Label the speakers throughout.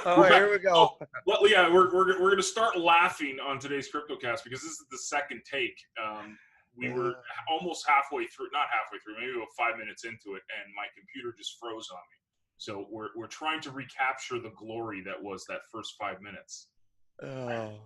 Speaker 1: Oh, here we go.
Speaker 2: Well, yeah, we're going to start laughing on today's CryptoCast because this is the second take. We were almost halfway through, not halfway through, maybe about 5 minutes into it, and my computer just froze on me. So we're trying to recapture the glory that was that first 5 minutes.
Speaker 1: Oh.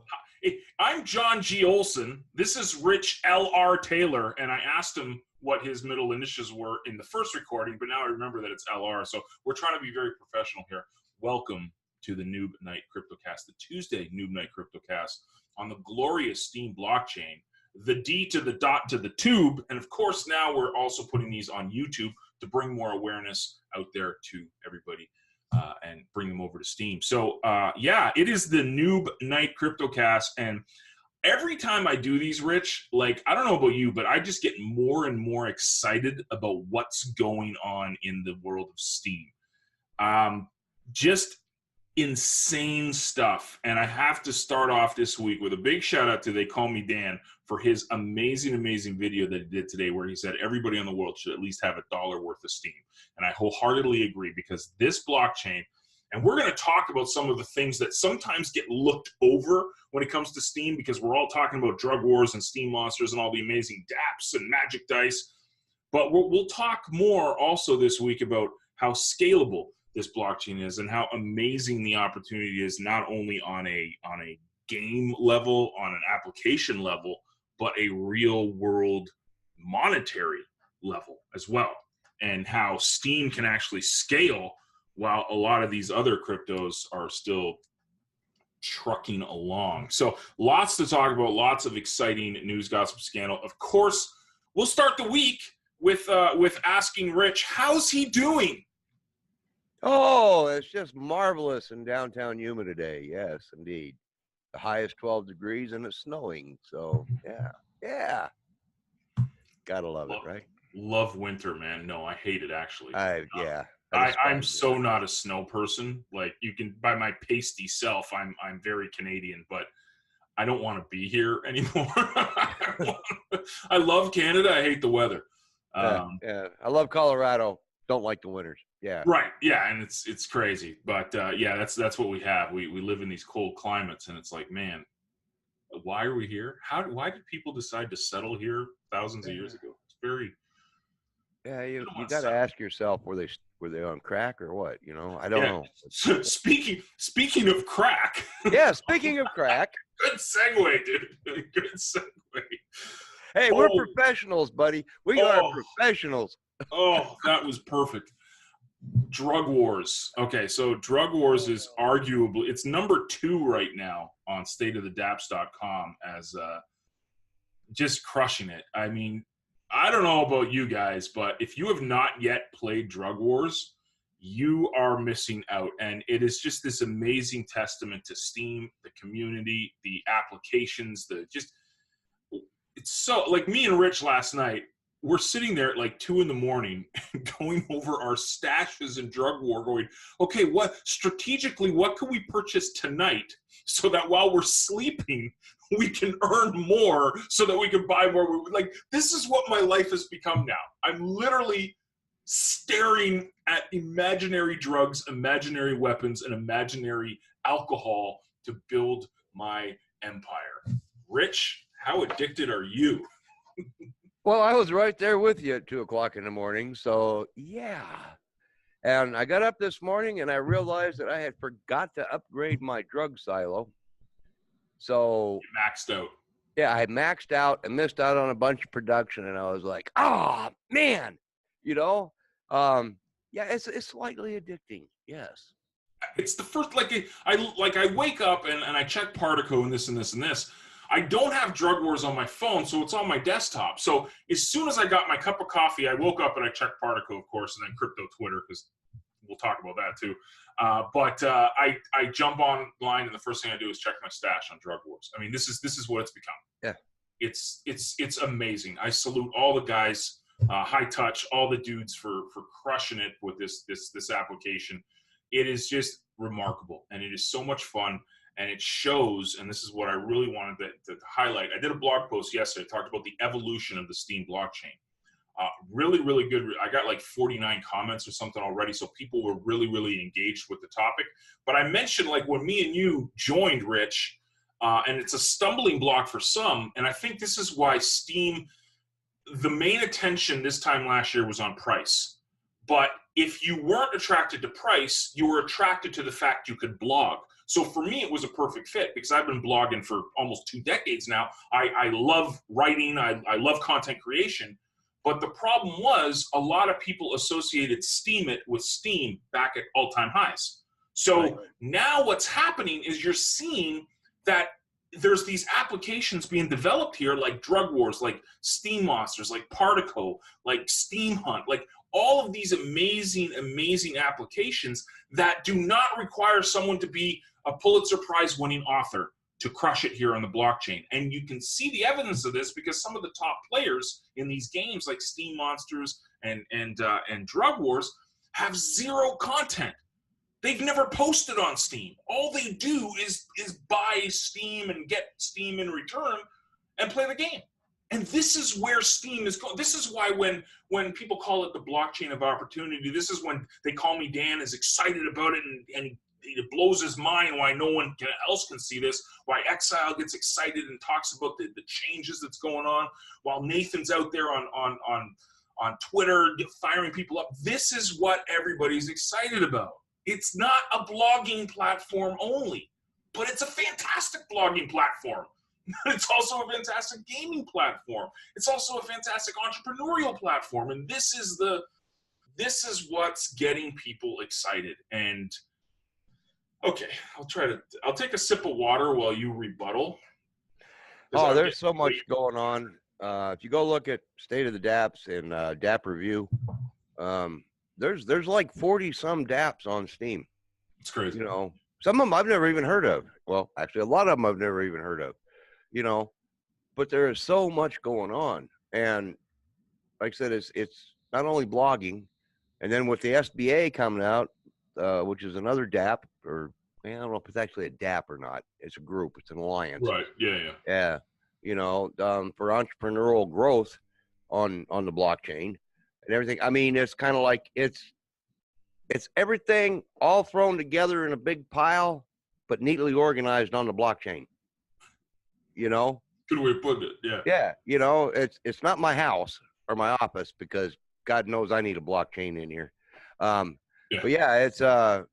Speaker 2: I'm John G. Olson. This is Rich L.R. Taylor, and I asked him what his middle initials were in the first recording, but now I remember that it's L.R., so we're trying to be very professional here. Welcome to the Noob Night CryptoCast, the Tuesday Noob Night CryptoCast on the glorious STEEM blockchain, the D to the dot to the tube, and of course now we're also putting these on YouTube to bring more awareness out there to everybody and bring them over to STEEM. So yeah, it is the Noob Night CryptoCast, and every time I do these, Rich, like, I don't know about you, but I just get more and more excited about what's going on in the world of STEEM. Just insane stuff. And I have to start off this week with a big shout out to They Call Me Dan for his amazing video that he did today, where he said everybody in the world should at least have $1 worth of STEEM. And I wholeheartedly agree, because this blockchain, and we're going to talk about some of the things that sometimes get looked over when it comes to STEEM, because we're all talking about drug wars and STEAM monsters and all the amazing dApps and magic dice. But we'll talk more also this week about how scalable this blockchain is and how amazing the opportunity is, not only on a game level, on an application level, but a real world monetary level as well, and how STEEM can actually scale while a lot of these other cryptos are still trucking along. So lots to talk about, lots of exciting news, gossip, scandal. Of course, we'll start the week with asking Rich, how's he doing?
Speaker 1: Oh, it's just marvelous in downtown Yuma today. Yes, indeed. The highest 12 degrees and it's snowing. So, yeah. Gotta love it, right?
Speaker 2: Love winter, man. No, I hate it, actually. I'm so not a snow person. Like, you can, by my pasty self, I'm very Canadian, but I don't want to be here anymore. I love Canada. I hate the weather.
Speaker 1: Yeah. I love Colorado. Don't like the winters. Yeah.
Speaker 2: Right. Yeah, and it's crazy, but yeah, that's what we have. We live in these cold climates, and it's like, man, why are we here? Why did people decide to settle here thousands of years ago? It's very.
Speaker 1: Yeah, you got to ask yourself, were they on crack or what? You know, I don't know.
Speaker 2: So speaking of crack.
Speaker 1: Yeah, speaking of crack.
Speaker 2: Good segue, dude. Good segue.
Speaker 1: Hey, we're professionals, buddy. We are professionals.
Speaker 2: Oh, that was perfect. Drug wars. Okay, so drug wars is arguably, it's number 2 right now on stateofthedapps.com as just crushing it. I mean, I don't know about you guys, but if you have not yet played Drug Wars, you are missing out. And it is just this amazing testament to STEAM, the community, the applications, it's so, like, me and Rich last night, we're sitting there at like 2 a.m. going over our stashes in Drug War, going, okay, what can we purchase tonight so that while we're sleeping, we can earn more so that we can buy more? Like, this is what my life has become now. I'm literally staring at imaginary drugs, imaginary weapons, and imaginary alcohol to build my empire. Rich, how addicted are you?
Speaker 1: Well, I was right there with you at 2 o'clock in the morning. So, yeah. And I got up this morning and I realized that I had forgot to upgrade my drug silo. So,
Speaker 2: you maxed out.
Speaker 1: Yeah, I had maxed out and missed out on a bunch of production. And I was like, oh, man, you know, yeah, it's slightly addicting. Yes.
Speaker 2: It's the first, I wake up and I check Partico and this and this and this. I don't have Drug Wars on my phone, so it's on my desktop. So as soon as I got my cup of coffee, I woke up and I checked Partico, of course, and then Crypto Twitter, because we'll talk about that too. But I jump online, and the first thing I do is check my stash on Drug Wars. I mean, this is what it's become.
Speaker 1: Yeah,
Speaker 2: it's amazing. I salute all the guys, high touch, all the dudes for crushing it with this application. It is just remarkable, and it is so much fun. And it shows, and this is what I really wanted to highlight. I did a blog post yesterday, talked about the evolution of the STEAM blockchain. Really, really good. I got like 49 comments or something already, so people were really, really engaged with the topic. But I mentioned, like, when me and you joined, Rich, and it's a stumbling block for some, and I think this is why Steam, the main attention this time last year was on price. But if you weren't attracted to price, you were attracted to the fact you could blog. So for me, it was a perfect fit because I've been blogging for almost 2 decades now. I love writing. I love content creation. But the problem was a lot of people associated Steam it with Steam back at all-time highs. So now what's happening is you're seeing that there's these applications being developed here, like Drug Wars, like Steam Monsters, like Particle, like Steam Hunt, like all of these amazing, amazing applications that do not require someone to be a Pulitzer Prize winning author to crush it here on the blockchain. And you can see the evidence of this because some of the top players in these games, like Steam Monsters and Drug Wars, have zero content. They've never posted on Steam. All they do is buy Steam and get Steam in return and play the game. And this is where Steam is going. This is why when people call it the blockchain of opportunity, this is when they call me Dan is excited about it, and it blows his mind why no one else can see this, why Exile gets excited and talks about the changes that's going on, while Nathan's out there on Twitter firing people up. This is what everybody's excited about. It's not a blogging platform only, but it's a fantastic blogging platform. It's also a fantastic gaming platform. It's also a fantastic entrepreneurial platform. And this is what's getting people excited. And okay, I'll take a sip of water while you rebuttal.
Speaker 1: Oh, there's so much going on. If you go look at State of the DApps and DApp Review, there's like 40 some DApps on Steam.
Speaker 2: It's crazy.
Speaker 1: You know, some of them I've never even heard of. Well, actually, a lot of them I've never even heard of. You know, but there is so much going on, and like I said, it's not only blogging, and then with the SBA coming out, which is another DApp, or I don't know if it's actually a DApp or not. It's a group. It's an alliance.
Speaker 2: Right. Yeah.
Speaker 1: You know, for entrepreneurial growth on the blockchain and everything. I mean, it's kind of like it's everything all thrown together in a big pile, but neatly organized on the blockchain. You know,
Speaker 2: good way of putting it. Yeah.
Speaker 1: Yeah. You know, it's not my house or my office because God knows I need a blockchain in here. But yeah, it's and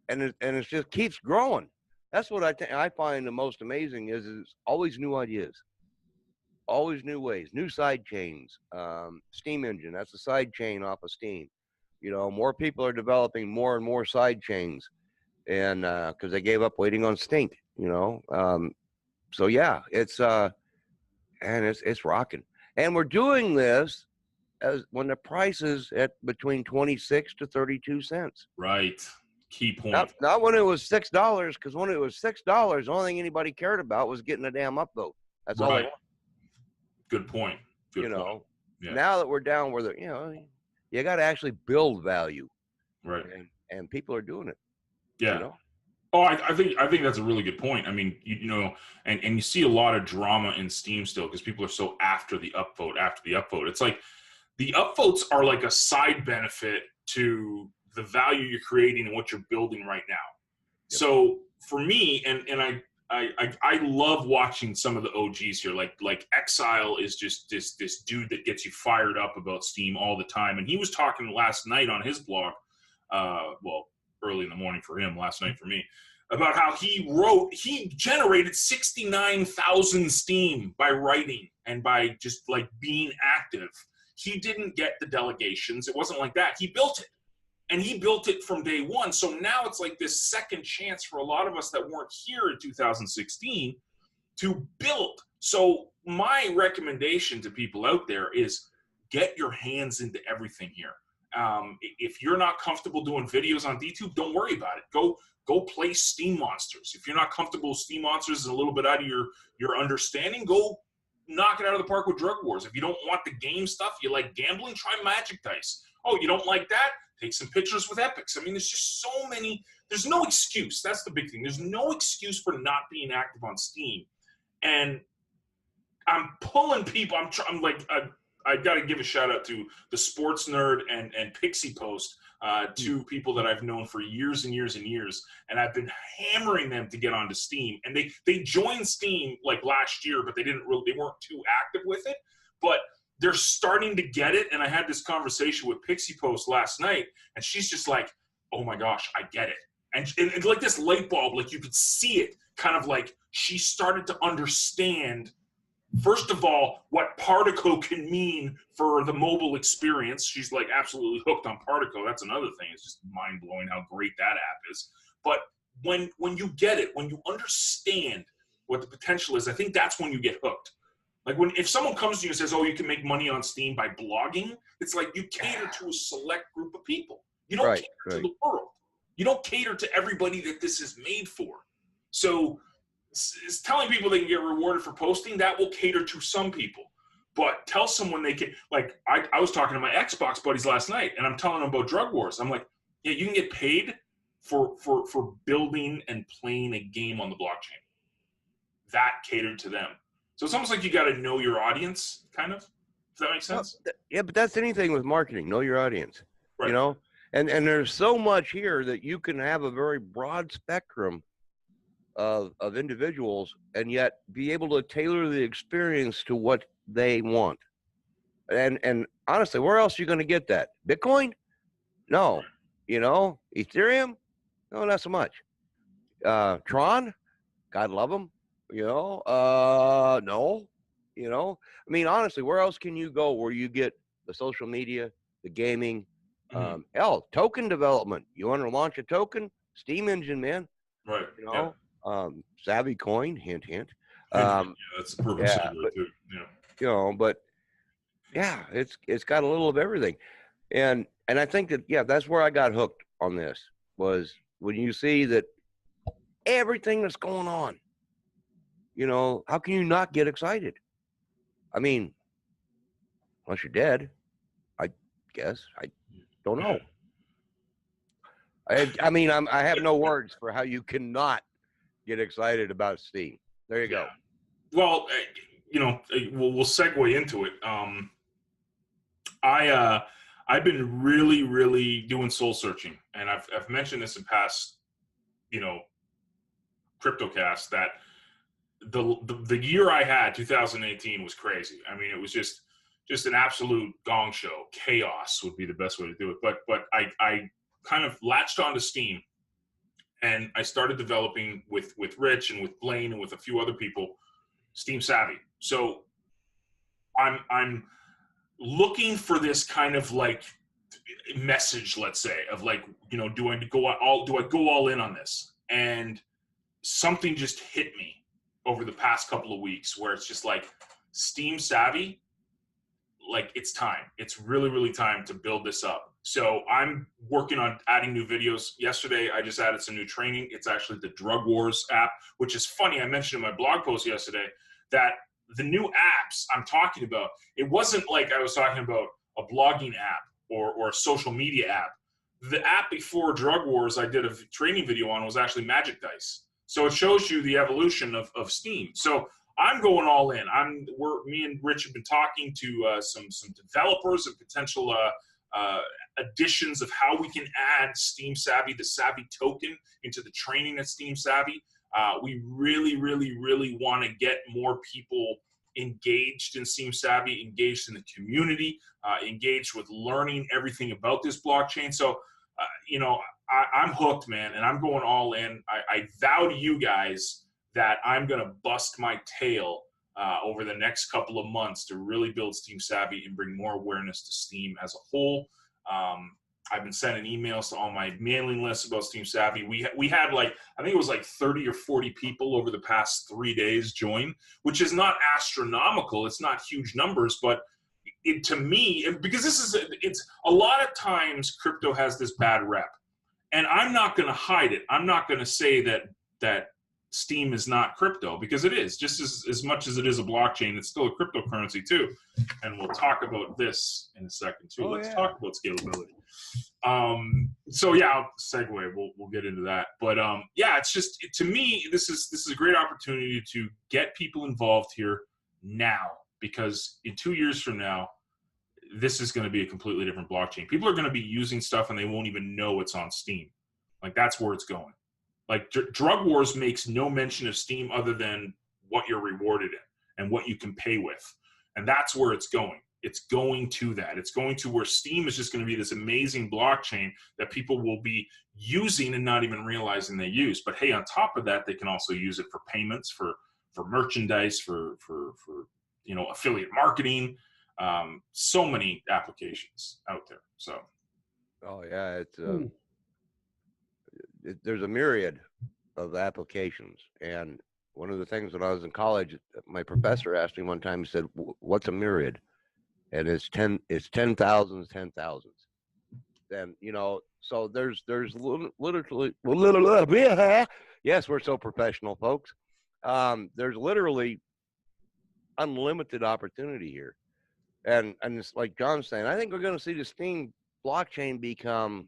Speaker 1: it just keeps growing. That's what I find the most amazing is always new ideas, always new ways, new side chains. Steam engine, that's a side chain off of Steam. You know, more people are developing more and more side chains, and because they gave up waiting on Stink. You know. So yeah, it's rocking, and we're doing this as when the price is at between 26 to 32 cents.
Speaker 2: Right. Key point.
Speaker 1: Not when it was $6, because when it was $6, the only thing anybody cared about was getting a damn upvote. That's all. Right.
Speaker 2: Good point.
Speaker 1: Good point. Yeah. Now that we're down where you got to actually build value.
Speaker 2: Right.
Speaker 1: And people are doing it.
Speaker 2: Yeah.
Speaker 1: You know?
Speaker 2: Oh, I think that's a really good point. I mean, you know, and you see a lot of drama in Steam still because people are so after the upvote. It's like the upvotes are like a side benefit to the value you're creating and what you're building right now. Yep. So for me, and I love watching some of the OGs here. Like Exile is just this dude that gets you fired up about Steam all the time. And he was talking last night on his blog, early in the morning for him, last night for me, about how he generated 69,000 Steam by writing and by just like being active. He didn't get the delegations. It wasn't like that. He built it. And he built it from day one. So now it's like this second chance for a lot of us that weren't here in 2016 to build. So my recommendation to people out there is get your hands into everything here. If you're not comfortable doing videos on DTube, don't worry about it. Go play Steam Monsters. If you're not comfortable with Steam Monsters and a little bit out of your understanding, go knock it out of the park with Drug Wars. If you don't want the game stuff, you like gambling, try Magic Dice. Oh, you don't like that? Take some pictures with Epics. I mean, there's just so many. There's no excuse. That's the big thing. There's no excuse for not being active on Steam. And I'm pulling people. I'm like, I got to give a shout out to the Sports Nerd and Pixie Post, two people that I've known for years and years and years, and I've been hammering them to get onto Steam. And they joined Steam like last year, but they weren't too active with it. But they're starting to get it. And I had this conversation with Pixie Post last night, and she's just like, "Oh my gosh, I get it." And like this light bulb, like you could see it, kind of like she started to understand. First of all, what Partico can mean for the mobile experience. She's like absolutely hooked on Partico. That's another thing. It's just mind blowing how great that app is. But when you get it, when you understand what the potential is, I think that's when you get hooked. Like if someone comes to you and says, "Oh, you can make money on Steam by blogging," it's like you cater to a select group of people. You don't cater to the world. You don't cater to everybody that this is made for. So it's telling people they can get rewarded for posting, that will cater to some people. But tell someone they can, like I was talking to my Xbox buddies last night, and I'm telling them about Drug Wars. I'm like, yeah, you can get paid for building and playing a game on the blockchain. That catered to them. So it's almost like you got to know your audience, kind of. Does that make sense?
Speaker 1: Well, yeah, but that's anything with marketing. Know your audience.
Speaker 2: Right.
Speaker 1: You know, and there's so much here that you can have a very broad spectrum of individuals, and yet be able to tailor the experience to what they want. And honestly, where else are you going to get that? Bitcoin? No. You know, Ethereum? No, not so much. Tron? God love them. You know, no. You know, I mean, honestly, where else can you go where you get the social media, the gaming, hell, token development? You want to launch a token? Steam engine, man.
Speaker 2: Right.
Speaker 1: You know, Savvy Coin, hint, hint.
Speaker 2: Yeah, that's the perfect segue too. Yeah.
Speaker 1: You know, but yeah, it's got a little of everything, and I think that that's where I got hooked on this, was when you see that everything that's going on. You know, how can you not get excited? I mean, unless you're dead, I guess. I don't know. I mean, I have no words for how you cannot get excited about Steam. There you go.
Speaker 2: Well, you know, we'll segue into it. I've been really doing soul searching, and I've mentioned this in past, you know, CryptoCast, that the year I had, 2018, was crazy. I mean, it was just an absolute gong show. Chaos would be the best way to do it. But I kind of latched onto Steam, and I started developing with Rich and with Blaine and with a few other people, Steam Savvy. So I'm looking for this kind of like message, let's say, of like, you know, do I go all in on this? And something just hit me over the past couple of weeks where it's just like, Steam Savvy, like, it's time. It's really time to build this up. So I'm working on adding new videos. Yesterday, I just added some new training. It's actually the Drug Wars app, which is funny. I mentioned in my blog post yesterday that the new apps I'm talking about, it wasn't like I was talking about a blogging app or a social media app. The app before Drug Wars I did a training video on was actually Magic Dice. So it shows you the evolution of Steam. So I'm going all in. Me and Rich have been talking to some developers and potential additions of how we can add Steam Savvy, the Savvy token, into the training at Steam Savvy. We really want to get more people engaged in Steam Savvy, engaged in the community, engaged with learning everything about this blockchain. So, you know, I'm hooked, man, and I'm going all in. I vow to you guys that I'm going to bust my tail over the next couple of months to really build Steam Savvy and bring more awareness to Steam as a whole. I've been sending emails to all my mailing lists about Steam Savvy. We had like, I think it was like 30 or 40 people over the past 3 days join, which is not astronomical. It's not huge numbers, but to me, because it's a lot of times crypto has this bad rep, and I'm not going to hide it. I'm not going to say that Steam is not crypto, because it is. Just as much as it is a blockchain, it's still a cryptocurrency too. And we'll talk about this in a second too. Let's talk about scalability. So yeah, I'll segue. We'll get into that. But yeah, it's just, to me, this is a great opportunity to get people involved here now, because in 2 years from now, this is going to be a completely different blockchain. People are going to be using stuff and they won't even know it's on Steam. Like, that's where it's going. Like, Drug Wars makes no mention of Steam other than what you're rewarded in and what you can pay with. And that's where it's going. It's going to that. It's going to where Steam is just going to be this amazing blockchain that people will be using and not even realizing they use. But hey, on top of that, they can also use it for payments, for merchandise, for affiliate marketing. So many applications out there. So,
Speaker 1: oh yeah, it's there's a myriad of applications. And one of the things when I was in college, my professor asked me one time, he said, "What's a myriad?" And it's 10,000s. Then, so there's literally, yes, we're so professional, folks. There's literally unlimited opportunity here. And it's like John's saying, I think we're going to see the Steam blockchain become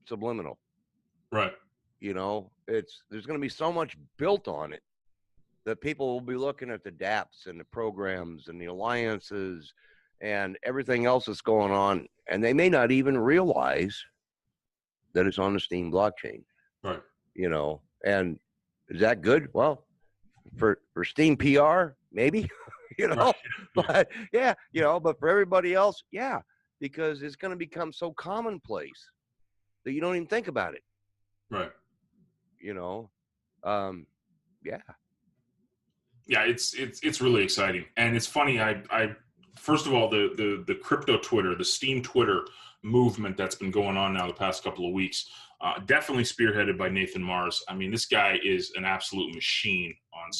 Speaker 1: subliminal.
Speaker 2: right.
Speaker 1: There's going to be so much built on it that people will be looking at the dApps and the programs and the alliances and everything else that's going on, and they may not even realize that it's on the Steam blockchain.
Speaker 2: Right.
Speaker 1: And is that good? Well, for Steam PR, maybe,
Speaker 2: Right.
Speaker 1: but yeah, but for everybody else, yeah, because it's going to become so commonplace that you don't even think about it.
Speaker 2: Right.
Speaker 1: Yeah.
Speaker 2: Yeah, it's really exciting. And it's funny, I first of all, the crypto Twitter, the Steam Twitter movement that's been going on now the past couple of weeks, definitely spearheaded by Nathan Mars. I mean, this guy is an absolute machine on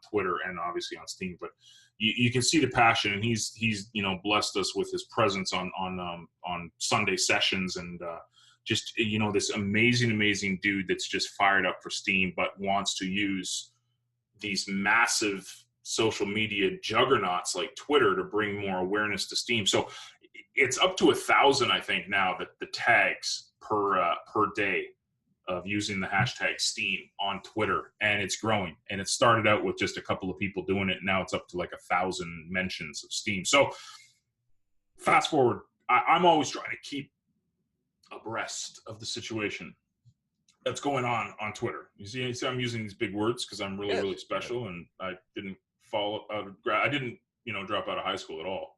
Speaker 2: Twitter and obviously on Steam, but you can see the passion, and he's blessed us with his presence on Sunday sessions, and just this amazing dude that's just fired up for Steam but wants to use these massive social media juggernauts like Twitter to bring more awareness to Steam. So it's up to 1,000, I think, now, that the tags per day of using the hashtag Steam on Twitter, and it's growing. And it started out with just a couple of people doing it. Now it's up to like 1,000 mentions of Steam. So fast forward, I'm always trying to keep abreast of the situation that's going on Twitter. You see I'm using these big words because I'm really special, and I didn't fall out of I didn't drop out of high school at all.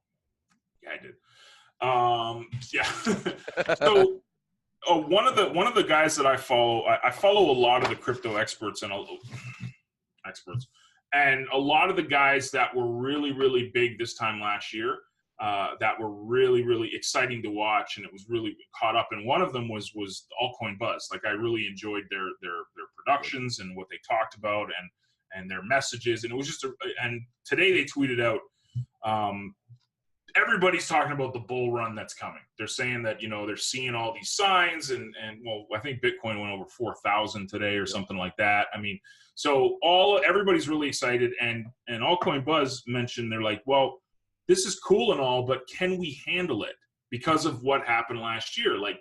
Speaker 2: Yeah, I did. Yeah. So one of the guys that I follow a lot of the crypto experts and a lot of the guys that were really big this time last year, that were really exciting to watch, and it was really caught up. And one of them was Altcoin Buzz. Like, I really enjoyed their productions and what they talked about and their messages. And it was just and today they tweeted out, everybody's talking about the bull run that's coming. They're saying that, they're seeing all these signs, and well, I think Bitcoin went over 4,000 today or something like that. I mean, so everybody's really excited, and Altcoin Buzz mentioned, they're like, well, this is cool and all, but can we handle it because of what happened last year? Like,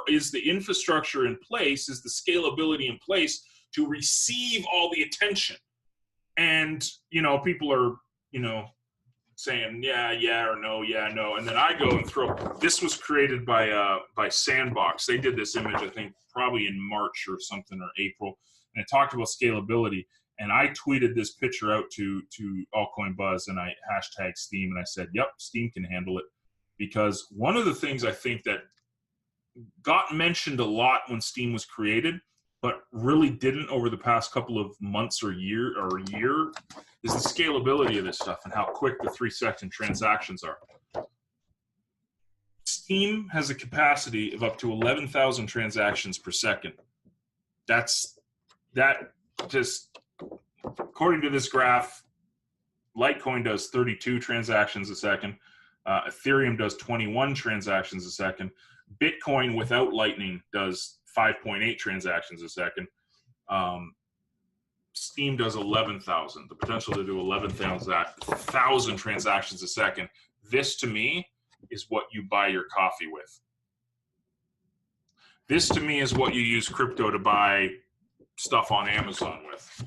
Speaker 2: is the infrastructure in place? Is the scalability in place to receive all the attention? And, people are, saying, yeah, or no, yeah, no. And then I go and this was created by Sandbox. They did this image, I think, probably in March or something, or April. And it talked about scalability. And I tweeted this picture out to Altcoin Buzz, and I hashtag Steam, and I said, yep, Steam can handle it. Because one of the things I think that got mentioned a lot when Steam was created, but really didn't over the past couple of months or year, is the scalability of this stuff and how quick the 3-second transactions are. Steam has a capacity of up to 11,000 transactions per second. According to this graph, Litecoin does 32 transactions a second. Ethereum does 21 transactions a second. Bitcoin without Lightning does 5.8 transactions a second. Steam does 11,000. The potential to do 11,000 transactions a second. This, to me, is what you buy your coffee with. This, to me, is what you use crypto to buy stuff on Amazon with.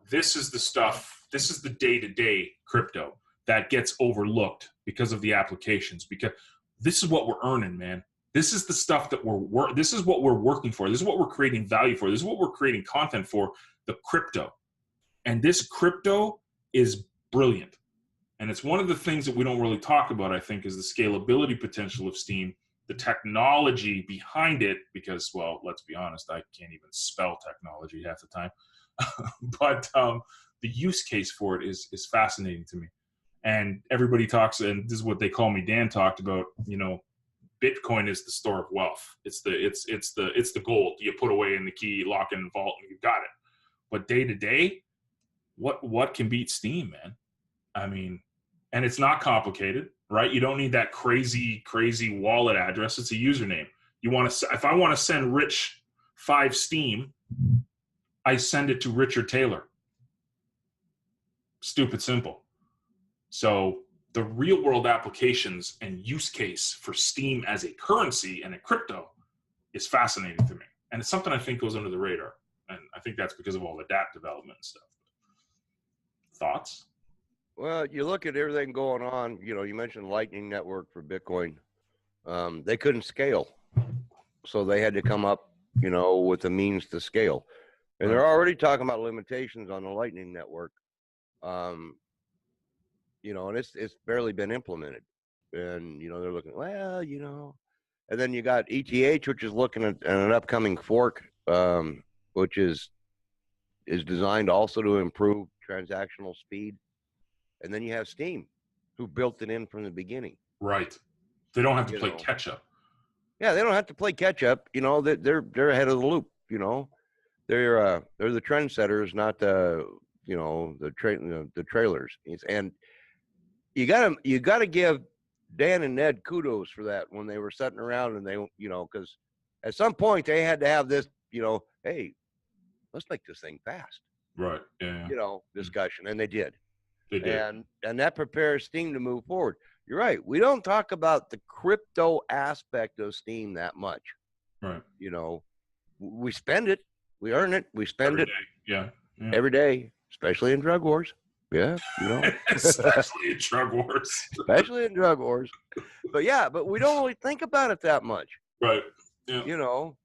Speaker 2: This is the stuff, this is the day-to-day crypto that gets overlooked because of the applications. Because this is what we're earning, man. This is the stuff that this is what we're working for. This is what we're creating value for. This is what we're creating content for, the crypto. And this crypto is brilliant. And it's one of the things that we don't really talk about, I think, is the scalability potential of Steem, the technology behind it, because, well, let's be honest, I can't even spell technology half the time. But the use case for it is fascinating to me. And everybody talks, and this is what they call me, Dan talked about, you know, Bitcoin is the store of wealth. It's the gold you put away in the key, lock in the vault, and you've got it. But day to day, what can beat Steem, man? I mean, and it's not complicated, right? You don't need that crazy wallet address. It's a username. You want to, if I want to send Rich 5 Steem, I send it to Richard Taylor. Stupid simple. So the real world applications and use case for Steem as a currency and a crypto is fascinating to me. And it's something I think goes under the radar. And I think that's because of all the dApp development and stuff. Thoughts?
Speaker 1: Well, you look at everything going on, you know, you mentioned Lightning Network for Bitcoin. They couldn't scale. So they had to come up, you know, with the means to scale. And they're already talking about limitations on the Lightning Network. You know, and it's barely been implemented. And, you know, they're looking, well, you know, and then you got ETH, which is looking at an upcoming fork, which is designed also to improve transactional speed. And then you have Steem, who built it in from the beginning.
Speaker 2: Right. They don't have to play catch up.
Speaker 1: Yeah, they don't have to play catch up. You know, they're ahead of the loop. You know, they're the trendsetters, not the, you know, the trailers. And you gotta give Dan and Ned kudos for that when they were sitting around and they, you know, because at some point they had to have this, you know, hey, let's make this thing fast.
Speaker 2: Right. Yeah.
Speaker 1: You know, discussion, and they did.
Speaker 2: They did.
Speaker 1: And that prepares Steem to move forward. You're right. We don't talk about the crypto aspect of Steem that much.
Speaker 2: Right.
Speaker 1: You know, we spend it, we earn it, we spend
Speaker 2: every
Speaker 1: it
Speaker 2: day. Yeah.
Speaker 1: every day, especially in drug wars. Yeah, you know,
Speaker 2: especially in drug wars.
Speaker 1: Especially in drug wars. But yeah, but we don't really think about it that much.
Speaker 2: Right. Yeah.
Speaker 1: You know,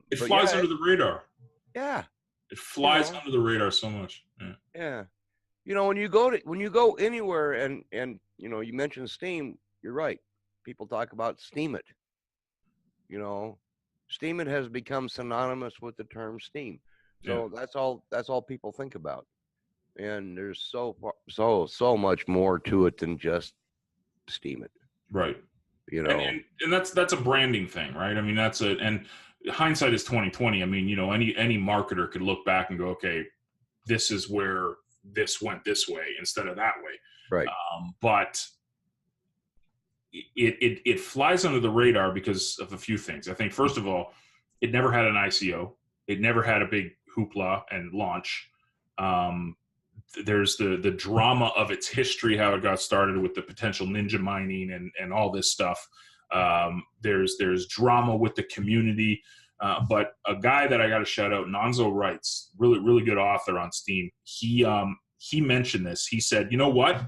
Speaker 2: it flies under the radar.
Speaker 1: Yeah.
Speaker 2: It flies under the radar so much. Yeah.
Speaker 1: Yeah. You know, when you go anywhere and you know, you mentioned Steem, you're right. People talk about Steem it. You know, Steem it has become synonymous with the term Steem. So that's all people think about. And there's so much more to it than just Steem it.
Speaker 2: Right.
Speaker 1: You know,
Speaker 2: and that's a branding thing, right? I mean, and hindsight is 2020. I mean, you know, any marketer could look back and go, okay, this is where this went this way instead of that way.
Speaker 1: Right.
Speaker 2: But it flies under the radar because of a few things. I think, first of all, it never had an ICO. It never had a big hoopla and launch. There's the drama of its history, how it got started with the potential ninja mining and all this stuff. There's drama with the community. But a guy that I got to shout out, Nonzo Wrights, really good author on Steem. He mentioned this. He said, you know what?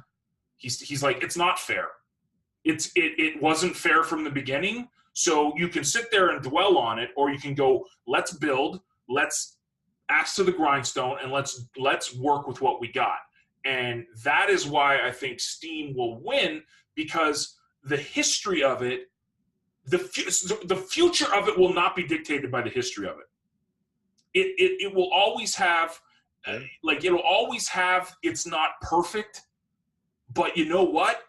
Speaker 2: He's like, it's not fair. It wasn't fair from the beginning. So you can sit there and dwell on it, or you can go, let's build, let's axe to the grindstone, and let's work with what we got. And that is why I think Steem will win, because the history of it, the future of it will not be dictated by the history of it. It will always have, it'll always have, it's not perfect, but you know what?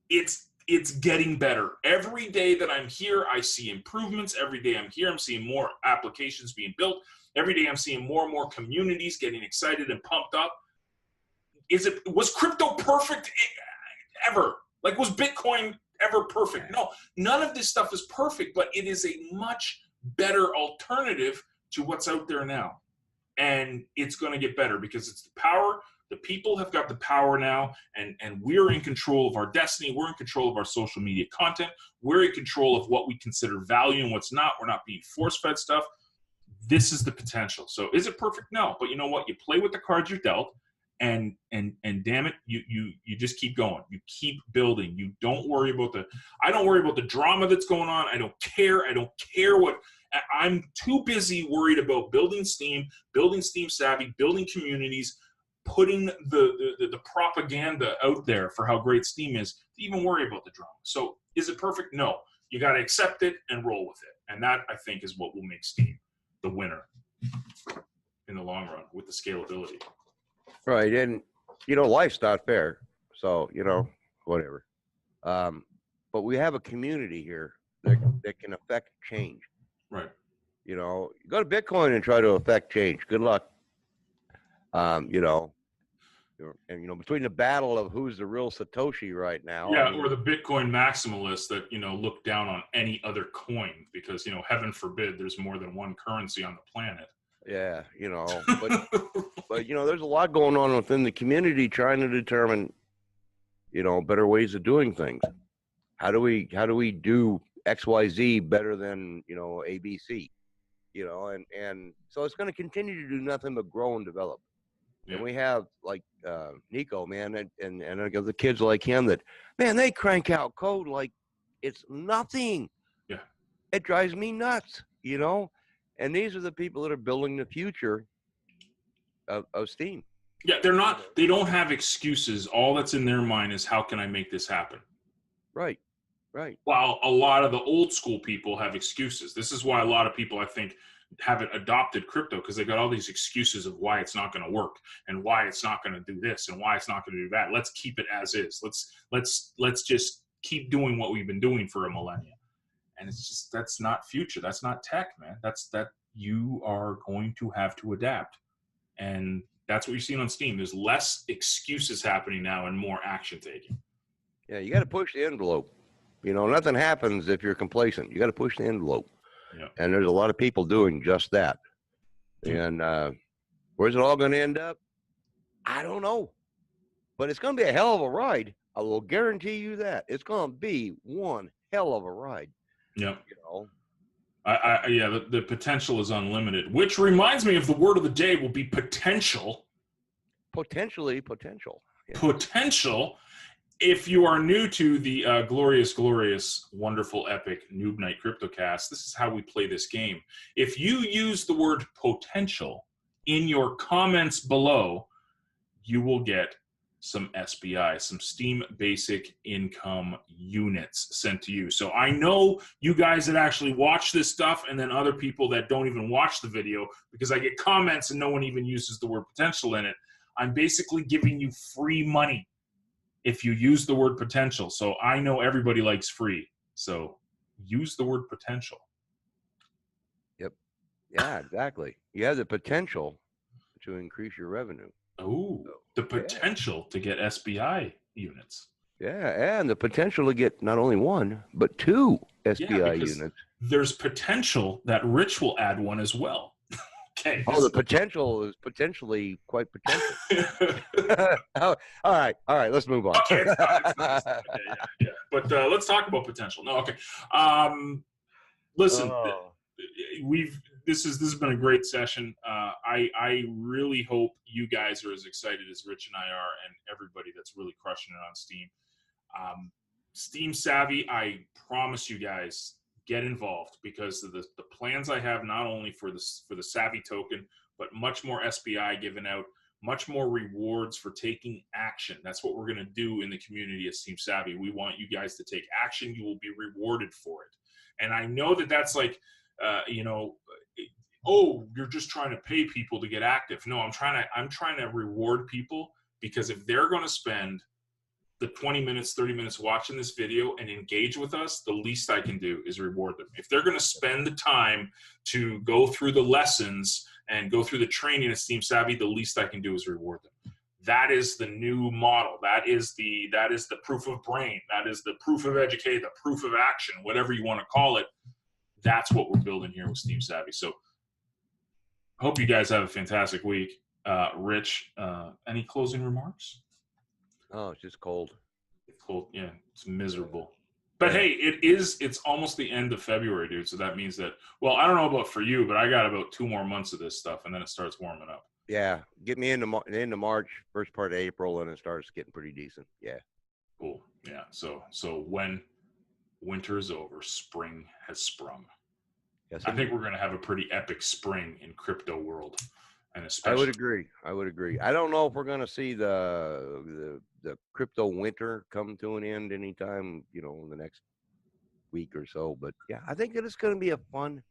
Speaker 2: It's getting better. Every day that I'm here, I see improvements. Every day I'm here, I'm seeing more applications being built. Every day I'm seeing more and more communities getting excited and pumped up. Was crypto perfect ever? Like, was Bitcoin ever perfect? No, none of this stuff is perfect, but it is a much better alternative to what's out there now. And it's going to get better because it's the power. The people have got the power now, and we're in control of our destiny. We're in control of our social media content. We're in control of what we consider value and what's not. We're not being force-fed stuff. This is the potential. So is it perfect? No. But you know what? You play with the cards you're dealt, and damn it, you just keep going. You keep building. You don't worry about I don't worry about the drama that's going on. I don't care what. I'm too busy worried about building Steam Savvy, building communities, putting the propaganda out there for how great Steam is to even worry about the drama. So is it perfect? No. You got to accept it and roll with it. And that, I think, is what will make Steam the winner in the long run with the scalability.
Speaker 1: Right. And, life's not fair. So, whatever. But we have a community here that can affect change.
Speaker 2: Right.
Speaker 1: You go to Bitcoin and try to affect change. Good luck. And between the battle of who's the real Satoshi right now.
Speaker 2: Yeah, or the Bitcoin maximalists that, look down on any other coin because, heaven forbid there's more than one currency on the planet.
Speaker 1: Yeah, but there's a lot going on within the community trying to determine, better ways of doing things. How do we do XYZ better than, ABC, and so it's going to continue to do nothing but grow and develop. Yeah. And we have like Nico, man, and the kids like him that, man, they crank out code like it's nothing.
Speaker 2: Yeah.
Speaker 1: It drives me nuts, and these are the people that are building the future of Steam.
Speaker 2: Yeah, they don't have excuses. All that's in their mind is how can I make this happen?
Speaker 1: Right.
Speaker 2: While a lot of the old school people have excuses. This is why a lot of people, I think, haven't adopted crypto because they got all these excuses of why it's not going to work and why it's not going to do this and why it's not going to do that. Let's keep it as is. Let's just keep doing what we've been doing for a millennia. And it's just, that's not future. That's not tech, man. That you are going to have to adapt. And that's what you're seeing on Steam. There's less excuses happening now and more action taking.
Speaker 1: Yeah, you got to push the envelope. Nothing happens if you're complacent. You got to push the envelope.
Speaker 2: Yeah.
Speaker 1: And there's a lot of people doing just that. And where's it all going to end up? I don't know. But it's going to be a hell of a ride. I will guarantee you that. It's going to be one hell of a ride.
Speaker 2: Yeah. The potential is unlimited, which reminds me of the word of the day will be potential.
Speaker 1: Potentially potential.
Speaker 2: Yeah. Potential. If you are new to the glorious, wonderful, epic Noob Night CryptoCast, this is how we play this game. If you use the word potential in your comments below, you will get some SBI, some Steam Basic Income units sent to you. So I know you guys that actually watch this stuff and then other people that don't even watch the video because I get comments and no one even uses the word potential in it. I'm basically giving you free money if you use the word potential. So I know everybody likes free. So use the word potential.
Speaker 1: Yep. Yeah, exactly. You have the potential to increase your revenue.
Speaker 2: Oh, the potential to get SBI units.
Speaker 1: Yeah, and the potential to get not only one, but two SBI units.
Speaker 2: There's potential that Rich will add one as well. Okay.
Speaker 1: Oh, the potential is potentially quite potential. All right. Let's move on.
Speaker 2: Okay, it's not. Yeah. But let's talk about potential. No, okay. Listen, this has been a great session. I really hope you guys are as excited as Rich and I are, and everybody that's really crushing it on Steam. Steam Savvy, I promise you guys, get involved because of the plans I have, not only for the Savvy token, but much more SBI given out, much more rewards for taking action. That's what we're going to do in the community at Steam Savvy. We want you guys to take action. You will be rewarded for it. And I know that that's like, oh, you're just trying to pay people to get active. No, I'm trying to reward people because if they're going to spend the 20 minutes, 30 minutes watching this video and engage with us, the least I can do is reward them. If they're going to spend the time to go through the lessons and go through the training at Steam Savvy, the least I can do is reward them. That is the new model. That is the proof of brain. That is the proof of educate, the proof of action, whatever you want to call it. That's what we're building here with Steam Savvy. So I hope you guys have a fantastic week. Rich, any closing remarks?
Speaker 1: Oh, it's just cold.
Speaker 2: It's cold. Yeah, it's miserable. But hey, it's almost the end of February, dude. So that means that, well, I don't know about for you, but I got about 2 more months of this stuff, and then it starts warming up.
Speaker 1: Yeah, get me into March, first part of April, and it starts getting pretty decent. Yeah.
Speaker 2: Cool. Yeah. So when winter is over, spring has sprung.
Speaker 1: Yes,
Speaker 2: I think
Speaker 1: indeed.
Speaker 2: we're going to have a pretty epic spring in crypto world, and
Speaker 1: I would
Speaker 2: especially
Speaker 1: agree. I would agree. I don't know if we're going to see the crypto winter come to an end anytime, in the next week or so. But yeah, I think it's going to be a fun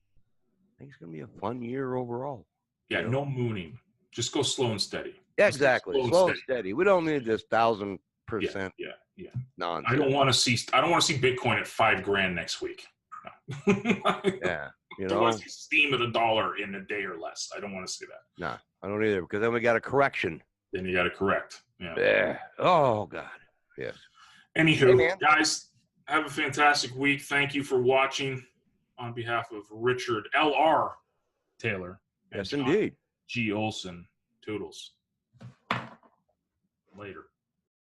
Speaker 1: year overall.
Speaker 2: yeah, no mooning. Just go slow and steady.
Speaker 1: Yeah,
Speaker 2: Let's go
Speaker 1: exactly.
Speaker 2: slow and
Speaker 1: Slow and
Speaker 2: steady.
Speaker 1: steady. We don't need this
Speaker 2: Yeah,
Speaker 1: 1,000%
Speaker 2: yeah.
Speaker 1: nonsense.
Speaker 2: I don't want to see Bitcoin at $5,000 next week. No.
Speaker 1: Yeah,
Speaker 2: I don't want to see Steam at $1 in a day or less. I don't want to see that.
Speaker 1: Nah, I don't either, because then we got a correction.
Speaker 2: Then you got to correct. Yeah.
Speaker 1: Yeah. Oh God. Yes.
Speaker 2: Anywho,
Speaker 1: Hey,
Speaker 2: guys, have a fantastic week. Thank you for watching. On behalf of Richard L.R. Taylor and
Speaker 1: yes,
Speaker 2: John
Speaker 1: indeed.
Speaker 2: G. Olson, toodles. Later.